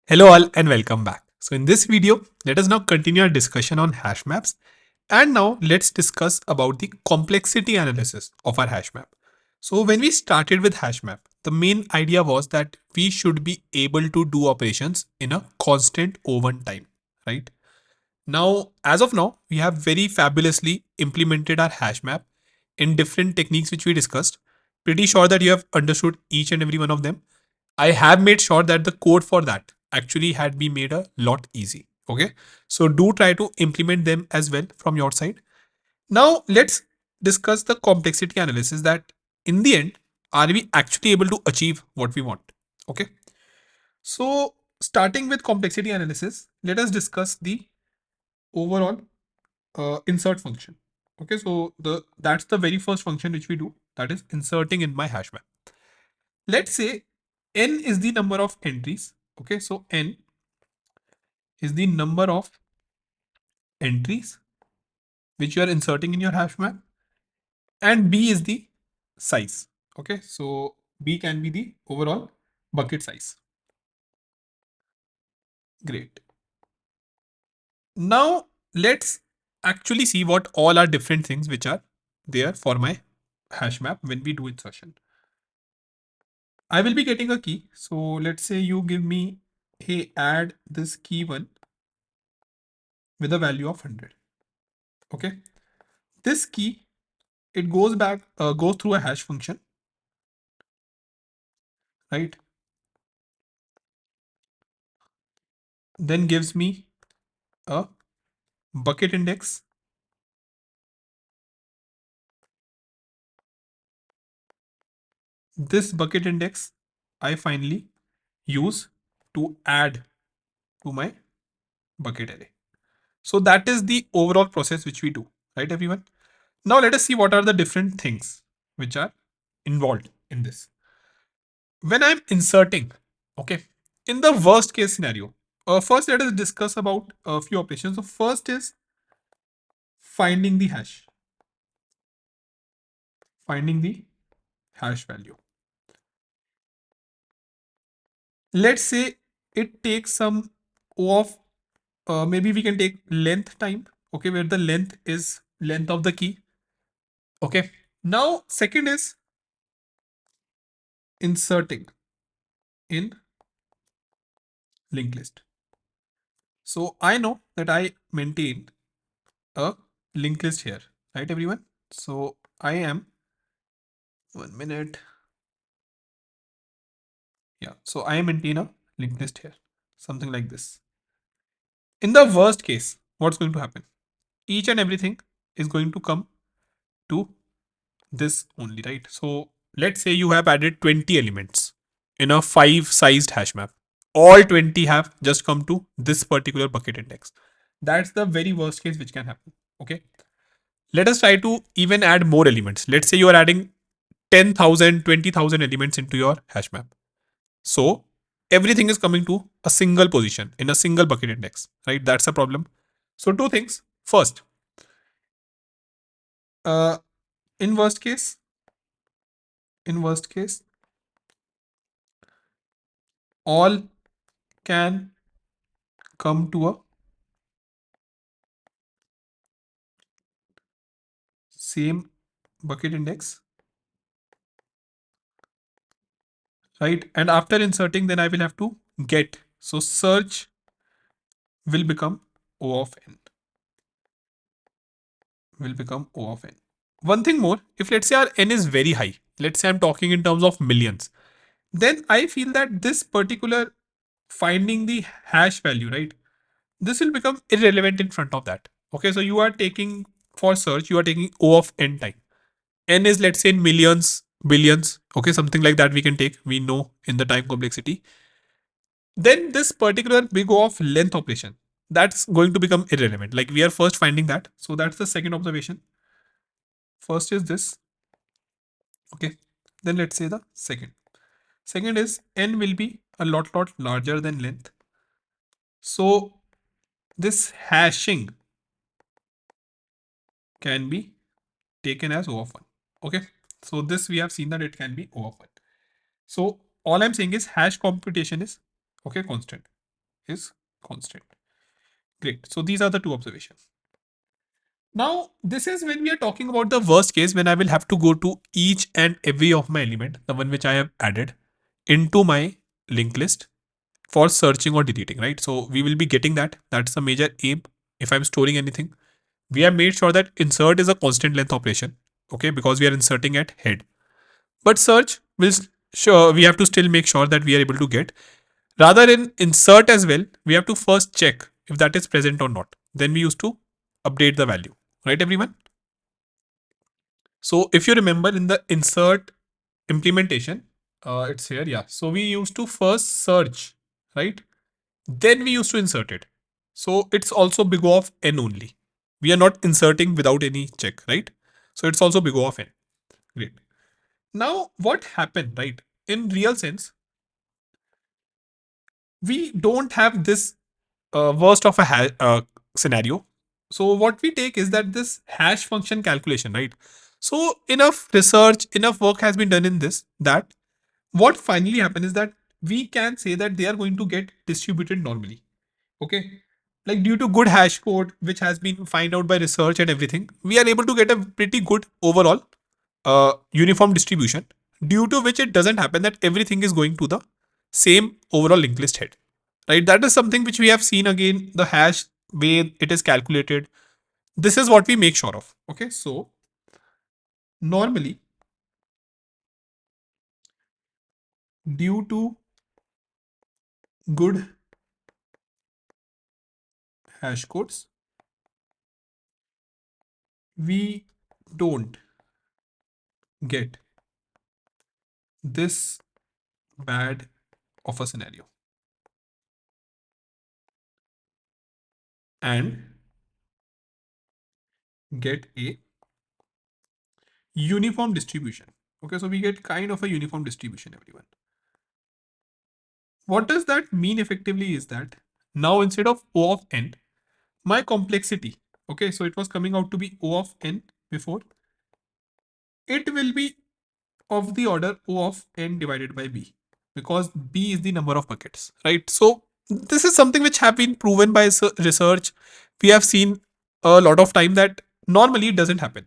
Hello all and welcome back. So in this video, let us now continue our discussion on hash maps. And now let's discuss about the complexity analysis of our hash map. So when we started with hash map, the main idea was that we should be able to do operations in a constant O1 time, right? Now, as of now, we have very fabulously implemented our hash map in different techniques which we discussed. Pretty sure that you have understood each and every one of them. I have made sure that the code for that actually had been made a lot easy. Okay. So do try to implement them as well from your side. Now let's discuss the complexity analysis that in the end, are we actually able to achieve what we want? Okay. So starting with complexity analysis, let us discuss the overall insert function. Okay. So that's the very first function which we do, that is inserting in my hash map. Let's say n is the number of entries. Okay. So n is the number of entries which you are inserting in your hash map, and b is the size. Okay, so b can be the overall bucket size. Great. Now let's actually see what all are different things which are there for my hash map when we do insertion. I will be getting a key. So let's say you give me, hey, add this key one with a value of 100. Okay, this key, it goes through a hash function, right? Then gives me a bucket index. This bucket index I finally use to add to my bucket array. So that is the overall process which we do, right, everyone? Now let us see what are the different things which are involved in this. When I'm inserting, okay, in the worst case scenario, first let us discuss about a few operations. So first is finding the hash, finding the hash value. Let's say it takes some O of maybe we can take length time, okay, where the length is length of the key. Okay, now second is inserting in linked list. So I know that I maintain a linked list here, right, everyone? So I am 1 minute. Yeah, so I maintain a linked list here, something like this. In the worst case, what's going to happen? Each and everything is going to come to this only, right? So let's say you have added 20 elements in a 5 sized hash map. All 20 have just come to this particular bucket index. That's the very worst case which can happen. Okay. Let us try to even add more elements. Let's say you are adding 10,000, 20,000 elements into your hash map. So everything is coming to a single position in a single bucket index, right? That's a problem. So two things. First, uh, in worst case, in worst case, all can come to a same bucket index, right? And after inserting, then I will have to get. So search will become O of n, will become O of n. One thing more, if let's say our n is very high, let's say I'm talking in terms of millions, then I feel that this particular finding the hash value, right? This will become irrelevant in front of that. Okay, so you are taking for search, you are taking O of n time. N is let's say in millions, billions, okay, something like that we can take. We know in the time complexity. Then this particular big O of length operation, that's going to become irrelevant. Like we are first finding that. So that's the second observation. First is this. Okay. Then let's say the second. Second is n will be a lot larger than length. So this hashing can be taken as O of 1. Okay. So this we have seen that it can be O of 1. So all I'm saying is hash computation is okay constant. is constant. Great. So these are the two observations. Now, this is when we are talking about the worst case when I will have to go to each and every of my element, the one which I have added into my linked list for searching or deleting, right? So we will be getting that. That's the major aim. If I'm storing anything, we have made sure that insert is a constant length operation, okay, because we are inserting at head. But search will sure we have to still make sure that we are able to get. Rather in insert as well, we have to first check if that is present or not. Then we used to update the value, right, everyone? So if you remember in the insert implementation, it's here, yeah. So we used to first search, right? Then we used to insert it. So it's also big O of n only. We are not inserting without any check, right? So it's also big O of n. Great. Now what happened, right? In real sense, we don't have this worst of a scenario. So what we take is that this hash function calculation, right? So enough research, enough work has been done in this that what finally happened is that we can say that they are going to get distributed normally. Okay. Like due to good hash code, which has been found out by research and everything, we are able to get a pretty good overall uniform distribution, due to which it doesn't happen that everything is going to the same overall linked list head. Right? That is something which we have seen again, the hash way it is calculated. This is what we make sure of. Okay. So normally, due to good hash codes, we don't get this bad of a scenario. And get a uniform distribution. Okay, so we get kind of a uniform distribution, everyone. What does that mean effectively is that now instead of O of n, my complexity, okay, so it was coming out to be O of n before, it will be of the order O of n divided by b, because b is the number of buckets, right? So this is something which have been proven by research. We have seen a lot of time that normally it doesn't happen.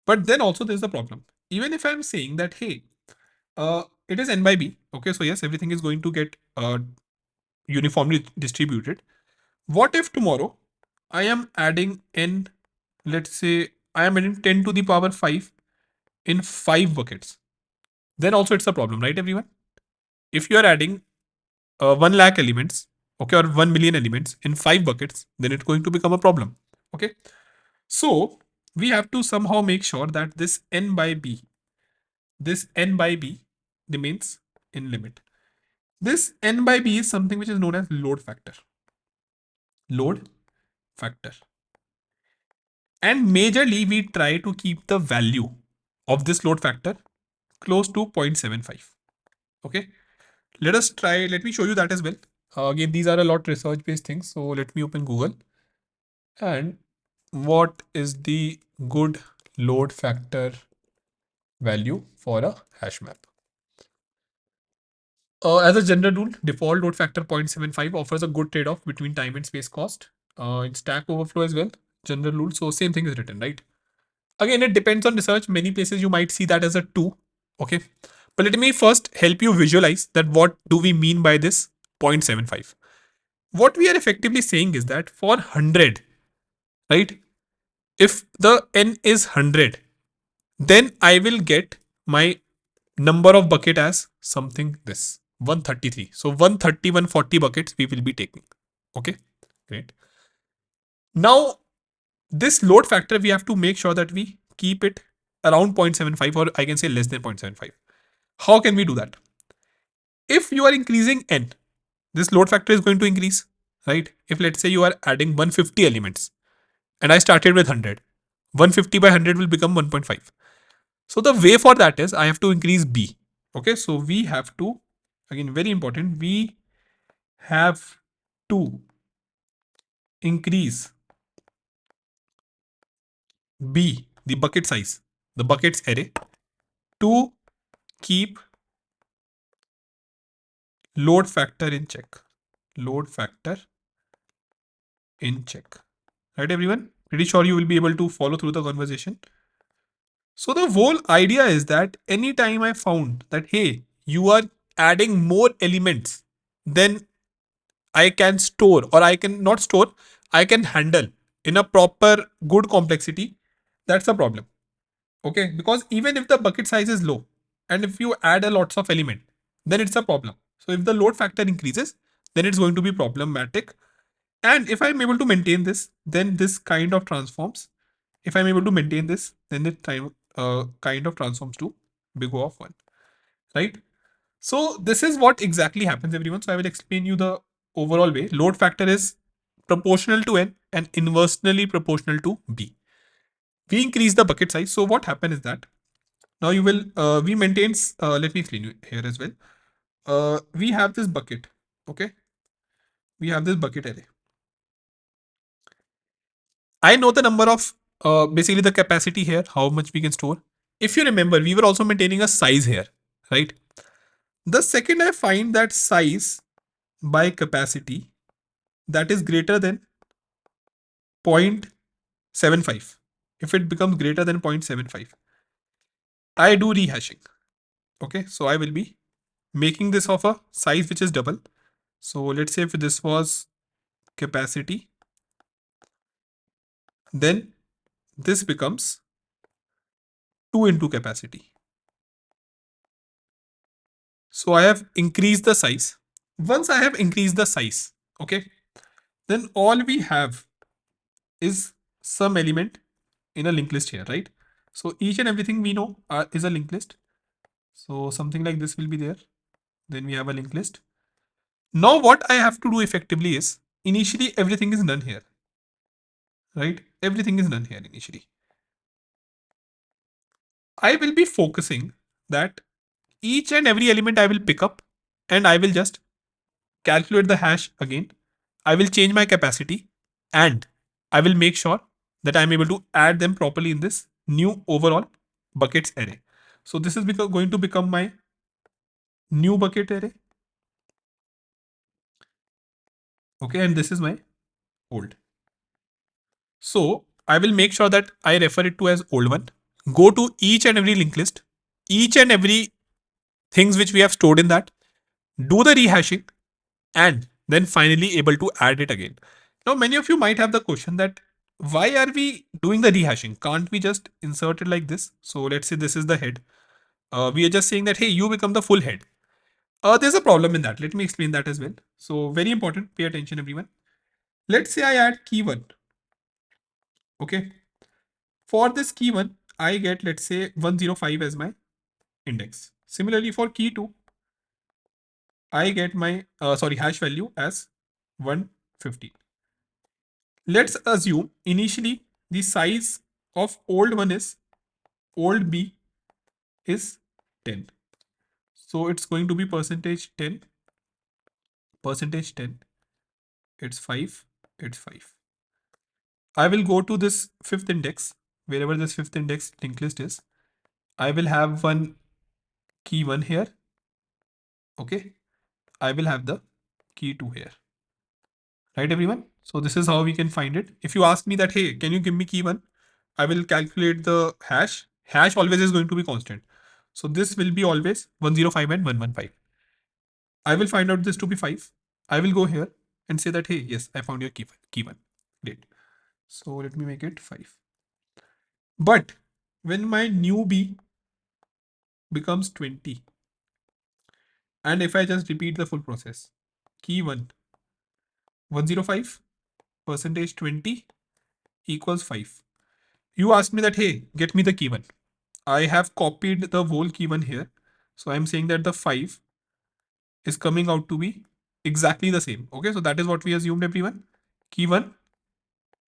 But then also there's the problem. Even if I'm saying that, hey, it is n by b, okay, so yes, everything is going to get uniformly distributed. What if tomorrow I am adding n, let's say I am adding 10 to the power 5 in 5 buckets? Then also it's a problem, right, everyone? If you are adding 1 lakh elements, okay, or 1 million elements in 5 buckets, then it's going to become a problem. Okay. So we have to somehow make sure that this n by b remains in limit. This n by b is something which is known as load factor. Load factor. And majorly, we try to keep the value of this load factor close to 0.75. Okay. Let me show you that as well. Again, these are a lot research based things. So let me open Google. And what is the good load factor value for a hash map? As a general rule, default load factor 0.75 offers a good trade-off between time and space cost. In Stack Overflow as well, general rule. So same thing is written, right? Again, it depends on research. Many places you might see that as a 2. Okay. But let me first help you visualize that what do we mean by this 0.75. What we are effectively saying is that for 100, right? If the n is 100, then I will get my number of bucket as something this 133. So 130, 140 buckets we will be taking. Okay, great. Now this load factor, we have to make sure that we keep it around 0.75, or I can say less than 0.75. How can we do that? If you are increasing n, this load factor is going to increase, right? If let's say you are adding 150 elements and I started with 100, 150 by 100 will become 1.5. So the way for that is I have to increase b. Okay, so we have to, again, very important, we have to increase b, the bucket size, the buckets array, to keep load factor in check. load factor in check. Right, everyone? Pretty sure you will be able to follow through the conversation. So the whole idea is that anytime I found that, hey, you are adding more elements than I can store, or I can not store, I can handle in a proper good complexity, that's a problem. Okay, because even if the bucket size is low and if you add a lots of element, then it's a problem. So if the load factor increases, then it's going to be problematic. And if I'm able to maintain this, then this kind of transforms. If I'm able to maintain this, then the time kind of transforms to big O of 1, right? So this is what exactly happens, everyone. So I will explain you the overall way. Load factor is proportional to n and inversely proportional to b. We increase the bucket size. So what happens is that now you will we maintains. Let me explain you here as well. We have this bucket. Okay, we have this bucket array. I know the number of basically the capacity here, how much we can store. If you remember, we were also maintaining a size here, right? The second I find that size by capacity that is greater than 0.75, if it becomes greater than 0.75, I do rehashing. Okay, so I will be making this of a size which is double. So let's say if this was capacity, then this becomes 2 into capacity. So I have increased the size. Once I have increased the size, okay, then all we have is some element in a linked list here, right? So each and everything we know is a linked list. So something like this will be there. Then we have a linked list. Now what I have to do effectively is initially everything is done here, right? Everything is done here initially. I will be focusing that each and every element I will pick up and I will just calculate the hash again. I will change my capacity and I will make sure that I'm able to add them properly in this new overall buckets array. So this is going to become my new bucket array. Okay, and this is my old. So I will make sure that I refer it to as old one. Go to each and every linked list, each and every things which we have stored in that, do the rehashing, and then finally able to add it again. Now, many of you might have the question that why are we doing the rehashing? Can't we just insert it like this? So let's say this is the head. We are just saying that, hey, you become the full head. There's a problem in that. Let me explain that as well. So very important. Pay attention, everyone. Let's say I add key one. Okay. For this key one, I get, let's say, 105 as my index. Similarly, for key two, I get my hash value as 150. Let's assume initially the size of old one is old B is 10. So it's going to be percentage 10, percentage 10. It's 5, it's 5. I will go to this fifth index, wherever this fifth index linked list is. I will have one key 1 here. Okay. I will have the key 2 here. Right, everyone? So this is how we can find it. If you ask me that, hey, can you give me key 1? I will calculate the hash. Hash always is going to be constant. So this will be always 105 and 115. I will find out this to be 5. I will go here and say that, hey, yes, I found your key 1. Great. So let me make it 5. But when my new B becomes 20, and if I just repeat the full process, key 1, 105, percentage 20 equals 5. You asked me that, hey, get me the key 1. I have copied the whole key 1 here. So I'm saying that the 5 is coming out to be exactly the same. Okay, so that is what we assumed, everyone. Key 1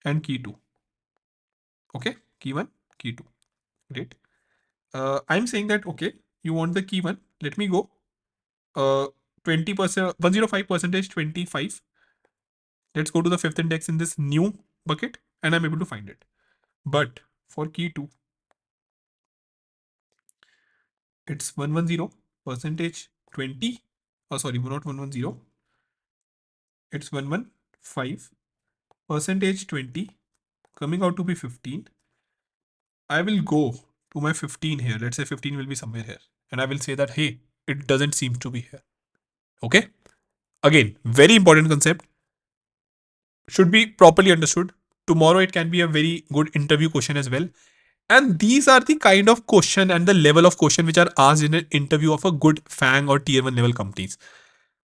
and key 2. Okay, key 1, key 2. Great. I'm saying that, okay, you want the key 1. Let me go. 20%, 105 percentage 25. Let's go to the fifth index in this new bucket and I'm able to find it. But for key 2, it's 110 percentage 20. Oh, sorry, not 110. it's 115 percentage 20 coming out to be 15. I will go to my 15 here. Let's say 15 will be somewhere here. And I will say that, hey, it doesn't seem to be here. Okay. Again, very important concept. Should be properly understood. Tomorrow it can be a very good interview question as well. And these are the kind of question and the level of question which are asked in an interview of a good FANG or tier 1 level companies.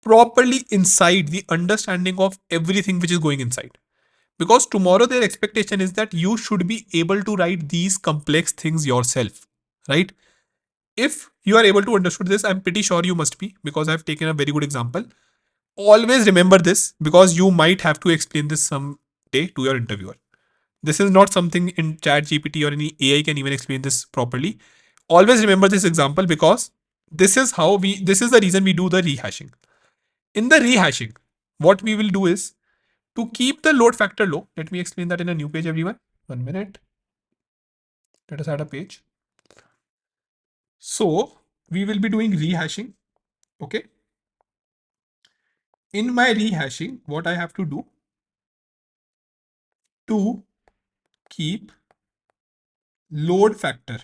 Properly inside the understanding of everything which is going inside. Because tomorrow their expectation is that you should be able to write these complex things yourself. Right? If you are able to understood this, I'm pretty sure you must be, because I've taken a very good example. Always remember this, because you might have to explain this someday to your interviewer. This is not something in chat GPT or any AI can even explain this properly. Always remember this example, because this is the reason we do the rehashing. In the rehashing, what we will do is to keep the load factor low. Let me explain that in a new page, everyone. 1 minute. Let us add a page. So we will be doing rehashing. Okay. In my rehashing, what I have to do to keep load factor,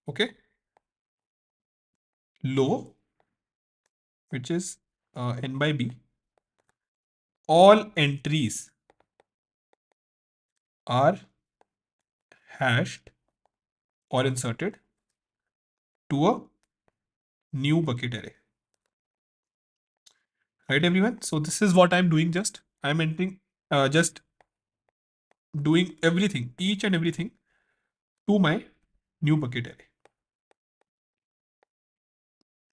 okay, low, which is n by b, all entries are hashed or inserted to a new bucket array. Right, everyone? So this is what I'm doing. I'm entering, just doing everything, each and everything to my new bucket array.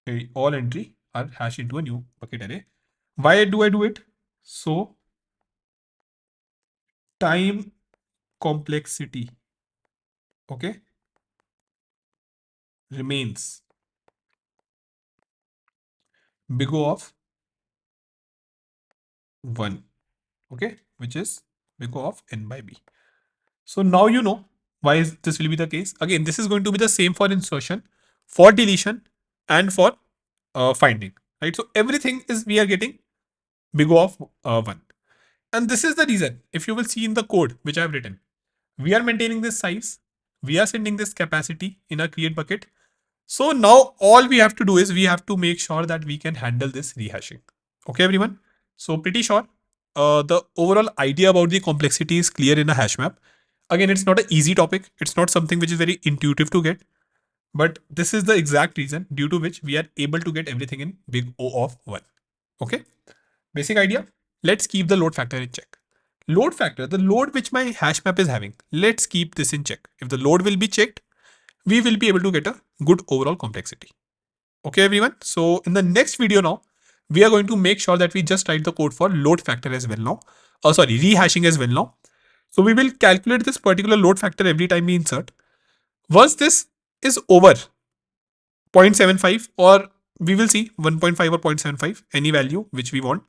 Okay, all entry are hashed into a new bucket array. Why do I do it? So time complexity, okay, remains big O of 1, okay, which is big O of n by b. So now you know why this will be the case. Again, this is going to be the same for insertion, for deletion, and for finding, right? So everything is we are getting big O of 1. And this is the reason, if you will see in the code which I have written, we are maintaining this size, we are sending this capacity in a create bucket. So now all we have to do is we have to make sure that we can handle this rehashing. Okay, everyone. So pretty sure the overall idea about the complexity is clear in a hash map. Again, it's not an easy topic. It's not something which is very intuitive to get. But this is the exact reason due to which we are able to get everything in big O of 1. Okay. Basic idea. Let's keep the load factor in check. Load factor, the load which my hash map is having, let's keep this in check. If the load will be checked, we will be able to get a good overall complexity. Okay, everyone. So in the next video now, we are going to make sure that we just write the code for load factor as well now. Oh, sorry, rehashing as well now. So we will calculate this particular load factor every time we insert. Once this is over 0.75, or we will see 1.5 or 0.75, any value which we want,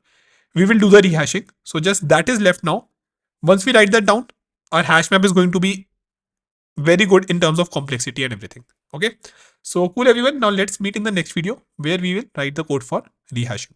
we will do the rehashing. So just that is left now. Once we write that down, our hash map is going to be very good in terms of complexity and everything. Okay. So cool, everyone. Now let's meet in the next video where we will write the code for rehashing.